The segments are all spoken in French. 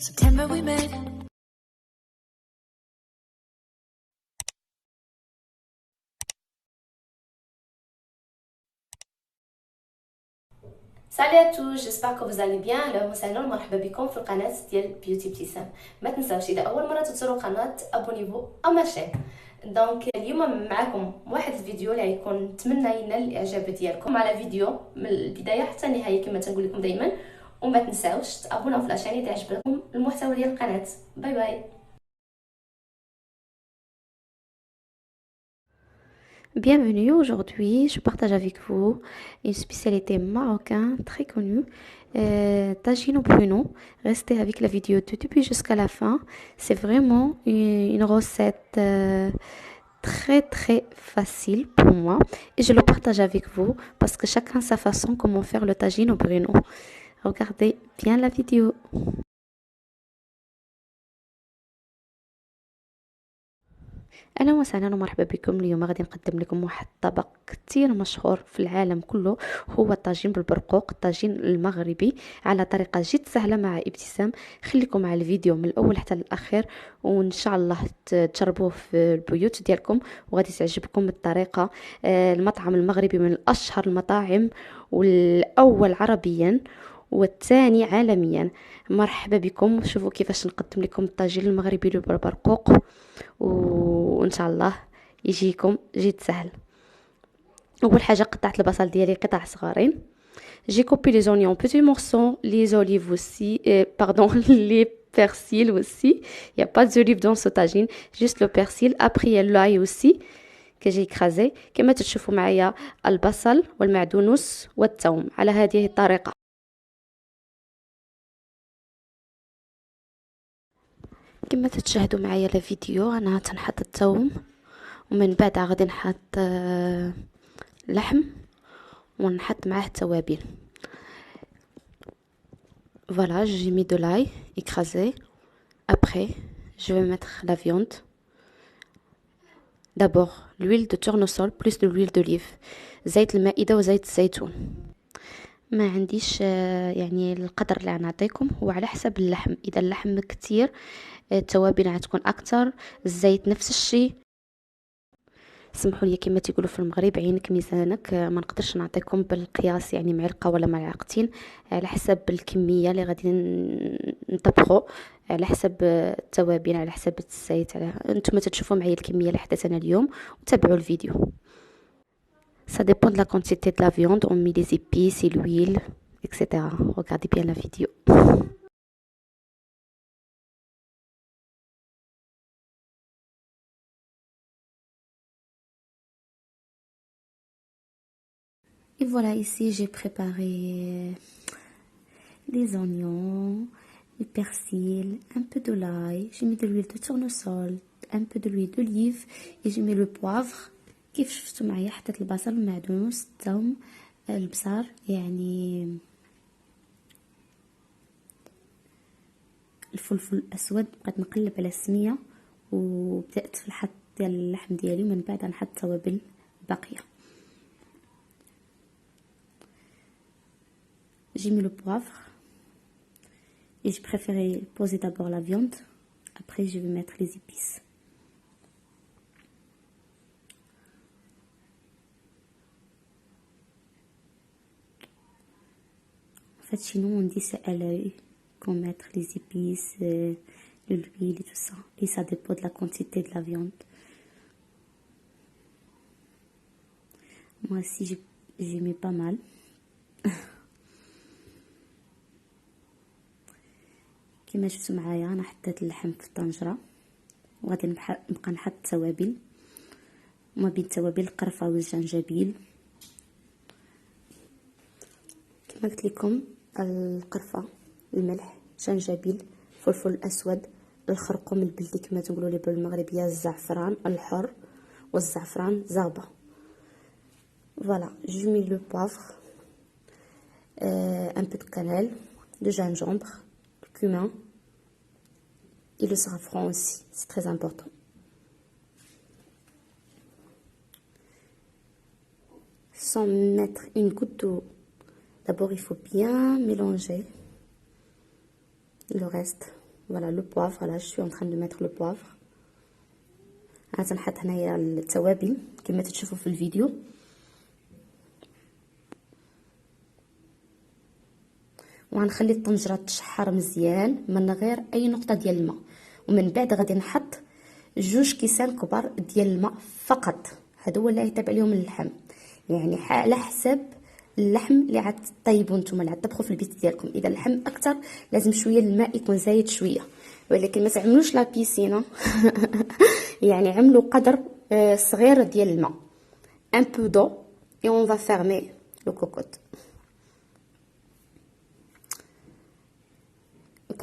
September we met. Salut à tous, j'espère que vous allez bien. اهلا وسهلا ومرحبا بكم في القناه ديال بيوتي ابتسام. ما تنساوش اذا اول مره تزوروا القناه ابونيفو او ماشين. دونك اليوم معكم واحد الفيديو اللي غيكون نتمنى ينال الاعجاب ديالكم على فيديو من البدايه حتى النهايه كما تنقول لكم دائما. وما تنساوش تابوناو في لاشين اذا عجبكم المحتوى ديال القناه. باي باي. Bienvenue, aujourd'hui je partage avec vous une spécialité marocaine très connue, tagine au pruneau. Restez avec la vidéo du début jusqu'à la fin. C'est vraiment une recette très très facile pour moi et je le partage avec vous parce que chacun sa façon comment faire le tagine au pruneau. Regardez bien la vidéo. اهلا وسهلا ومرحبا بكم. اليوم غادي نقدم لكم واحد الطبق كتير مشهور في العالم كله، هو الطاجين بالبرقوق، الطاجين المغربي على طريقه جد سهله مع ابتسام. خليكم مع الفيديو من الاول حتى للاخير وان شاء الله تجربوه في البيوت ديالكم وغادي تعجبكم الطريقه. المطعم المغربي من اشهر المطاعم والاول عربيا والثاني عالميا. مرحبا بكم، شوفوا كيفاش نقدم لكم الطاجين المغربي بالبرقوق وان شاء الله يجيكم جد سهل. اول حاجه قطعت البصل ديالي قطع صغارين. J'ai coupé les oignons en petits morceaux, les olives aussi, les persils aussi. Il n'y a pas d'olives dans ce tagine, juste le persil. Après, il y a l'ail aussi que j'ai écrasé. كما تشوفوا معايا البصل والمعدنوس والثوم على هذه الطريقة. كما تشاهدوا معايا الفيديو انا تنحط الثوم ومن بعد غادي نحط لحم ونحط معاه التوابل. Voilà, j'ai mis de l'ail écrasé. Après, je vais mettre la viande. D'abord, l'huile de tournesol plus de l'huile d'olive. زيت المائدة وزيت الزيتون. ما عنديش يعني القدر اللي غنعطيكم هو على حسب اللحم. اذا اللحم كتير التوابل غتكون اكثر، الزيت نفس الشيء. سمحوا لي كما تيقولوا في المغرب عينك ميزانك. ما نقدرش نعطيكم بالقياس يعني معلقه ولا معلقتين، على حسب الكميه اللي غادي نطبخوا، على حسب التوابل، على حسب الزيت. انتم تشوفوا معايا الكميه اللي حطيت انا اليوم وتابعوا الفيديو. Ça dépend de la quantité de la viande, on met les épices et l'huile, etc. Regardez bien la vidéo. Et voilà, ici j'ai préparé les oignons, le persil, un peu de l'ail, j'ai mis de l'huile de tournesol, un peu de l'huile d'olive et j'ai mis le poivre. كيف شفتوا معايا حطيت البصل والمعدنوس الثوم البصار يعني الفلفل الاسود. بقيت نقلب على السميه وبدات في الحط ديال اللحم ديالي ومن بعد نحط التوابل الباقيه. J'ai mis le poivre et j'ai préféré poser d'abord la viande, après je vais mettre les épices. En fait chez nous on dit c'est à l'œil qu'on met les épices, l'huile et tout ça, et ça dépend de la quantité de la viande. Moi aussi j'ai mis pas mal. كما شفتوا معايا انا حطيت اللحم في الطنجره وغادي نبقى نحط التوابل، وما بين التوابل القرفه والجنجبيل. كما قلت لكم القرفه، الملح، جنجبيل، فلفل اسود، الخرقوم البلدي كما تقولوا لي بالمغربيه، الزعفران الحر والزعفران زغبه. Voilà, je mets le poivre, un peu de cannelle, de gingembre, cumin et le safran aussi, c'est très important. sans mettre une goutte d'eau. D'abord, il faut bien mélanger le reste. Voilà le poivre. Là, je suis en train de mettre le poivre. غنحط هنايا التوابل كما تشوفوا في الفيديو. وغنخلي الطنجره تشحر مزيان من غير اي نقطه ديال الماء. ومن بعد غادي نحط 2 كيسان كبار ديال الماء فقط. هادو هو اللي يتابع لهم اللحم، يعني على حساب اللحم اللي غطيبوا نتوما اللي غتطبخوا في البيت ديالكم. اذا اللحم اكثر لازم شويه الماء يكون زايد شويه، ولكن ما تعملوش لا بيسينه يعني عملوا قدر صغير ديال الماء. un peu d'eau et on va fermer le cocotte.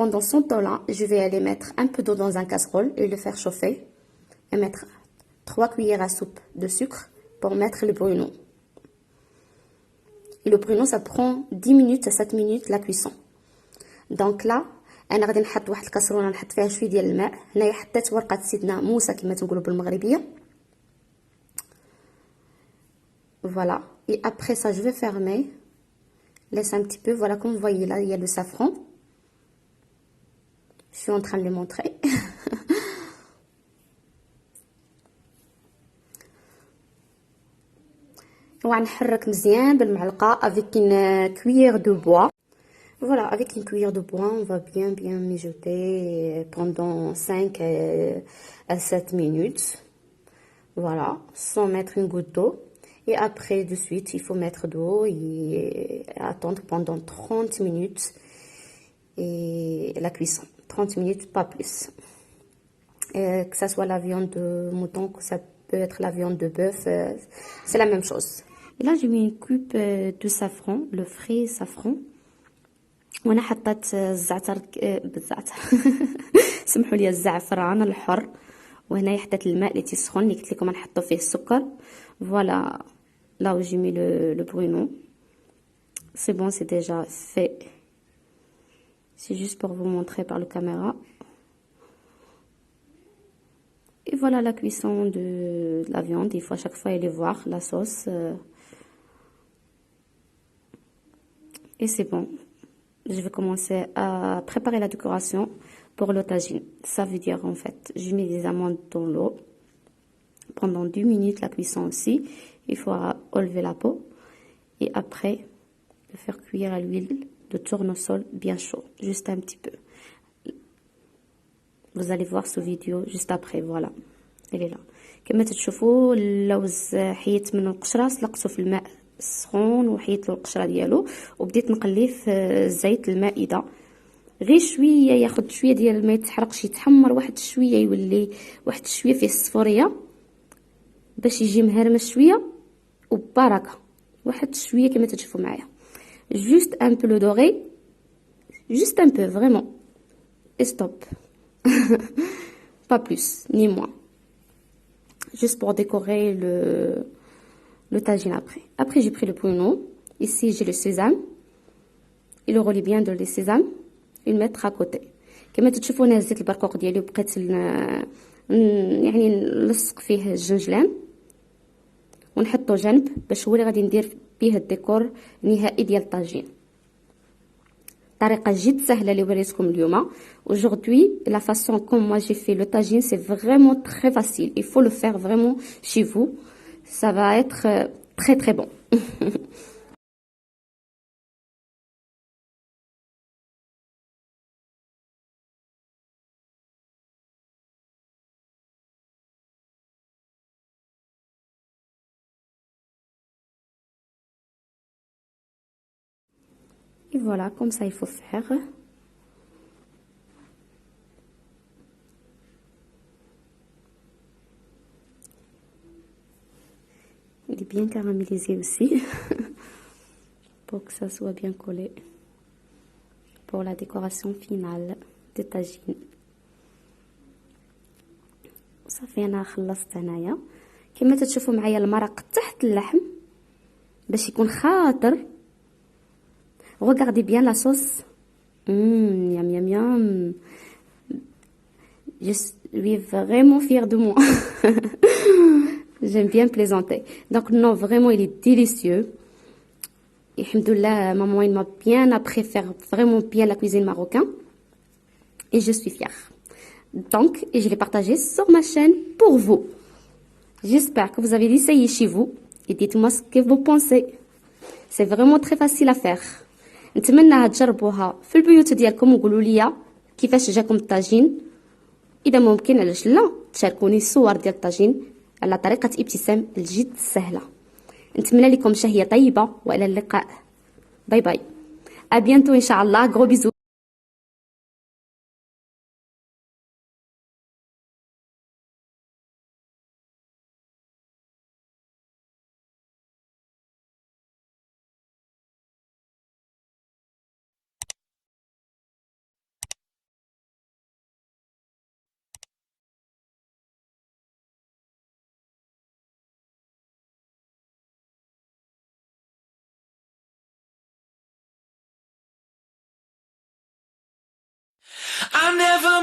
Pendant ce temps-là, je vais aller mettre un peu d'eau dans un casserole et le faire chauffer et mettre 3 cuillères à soupe de sucre pour mettre le pruneau. Et le pruneau, ça prend 10 minutes à 7 minutes la cuisson. Donc là, انا غادي نحط واحد الكاسرونه نحط فيها شويه ديال الماء. هنايا حطيت ورقه سيدنا موسى كما تنقولوا بالمغربيه. Voilà, et après ça je vais fermer. Laisse un petit peu. Voilà, comme vous voyez là, il y a le safran. Je suis en train de le montrer. وغنحرك مزيان بالمعلقه avec une cuillère de bois. Voilà, avec une cuillère de bois, on va bien mijoter pendant 5 à 7 minutes. Voilà, sans mettre une goutte d'eau. Et après, de suite, il faut mettre d'eau et attendre pendant 30 minutes et la cuisson. 30 minutes, pas plus. Que ça soit la viande de mouton, que ça peut être la viande de bœuf, c'est la même chose. Et là, j'ai mis une coupe de safran, le frais safran. وانا حطيت الزعتر بالزعتر سمحوا لي الزعفران الحر. وهنايا حطيت الماء اللي تيسخن اللي قلت لكم غنحطوا فيه السكر. فوالا là où j'ai mis le pruneau. C'est bon, c'est déjà fait. C'est juste pour vous montrer par la caméra. Et voilà la cuisson de la viande. Il faut à chaque fois aller voir la sauce. Et c'est bon. Je vais commencer à préparer la décoration pour le tagine. Ça veut dire en fait, je mets des amandes dans l'eau pendant 2 minutes, la cuisson aussi. Il faut enlever la peau et après le faire cuire à l'huile de tournesol bien chaud, juste un petit peu. Vous allez voir ce vidéo juste après. Voilà, elle est là. كما تشوفوا اللوز حيت من القشره سلقته في الماء السخون وحيت له القشره ديالو وبديت نقليه في الزيت المائده غير شويه، ياخذ شويه ديال الماء يتحرقش يتحمر واحد شويه يولي واحد شويه فيه الصفوريه باش يجي مهرمش شويه وببركه واحد شويه كما تشوفوا معايا. juste un peu le doré, juste un peu vraiment et stop. Pas plus ni moins, juste pour décorer le tagine après. Après j'ai pris le pruneau. Ici j'ai le sésame et le relis bien de le sésame et le mettre à côté. كما تشوفوا انا هزيت البرقوق ديالي وبقيت يعني نلصق فيه الجنجلان ونحطو جنب باش هو اللي غادي ندير به الديكور النهائي ديال الطاجين. طريقه جد سهله اللي وريتكم اليوم. Aujourd'hui la façon comme moi j'ai fait le tagine c'est vraiment très facile. Il faut le faire vraiment chez vous. Ça va être très très bon. Et voilà, comme ça il faut faire. Il est bien caramélisé aussi pour que ça soit bien collé pour la décoration finale des tagines. صافي انا خلصت هنايا كما تشوفوا معايا المرق تحت اللحم باش يكون خاطر. Regardez bien la sauce. Miam miam miam. Je suis vraiment fière de moi. j'aime bien plaisanter. Donc non, vraiment, il est délicieux. Et alhamdoulilah, maman, il m'a bien appris à faire vraiment bien la cuisine marocaine. Et je suis fière. Donc, et je l'ai partagé sur ma chaîne pour vous. J'espère que vous avez essayé chez vous. Et dites-moi ce que vous pensez. C'est vraiment très facile à faire. نتمنى تجربوها في البيوت ديالكم وقولوا لي كيفاش جاكم الطاجين. اذا ممكن علاش لا تشاركوني الصور ديال الطاجين على طريقه ابتسام الجد سهله. نتمنى لكم شهيه طيبه والى اللقاء. باي باي. ابيانتو ان شاء الله. غرو بيزو. I'm never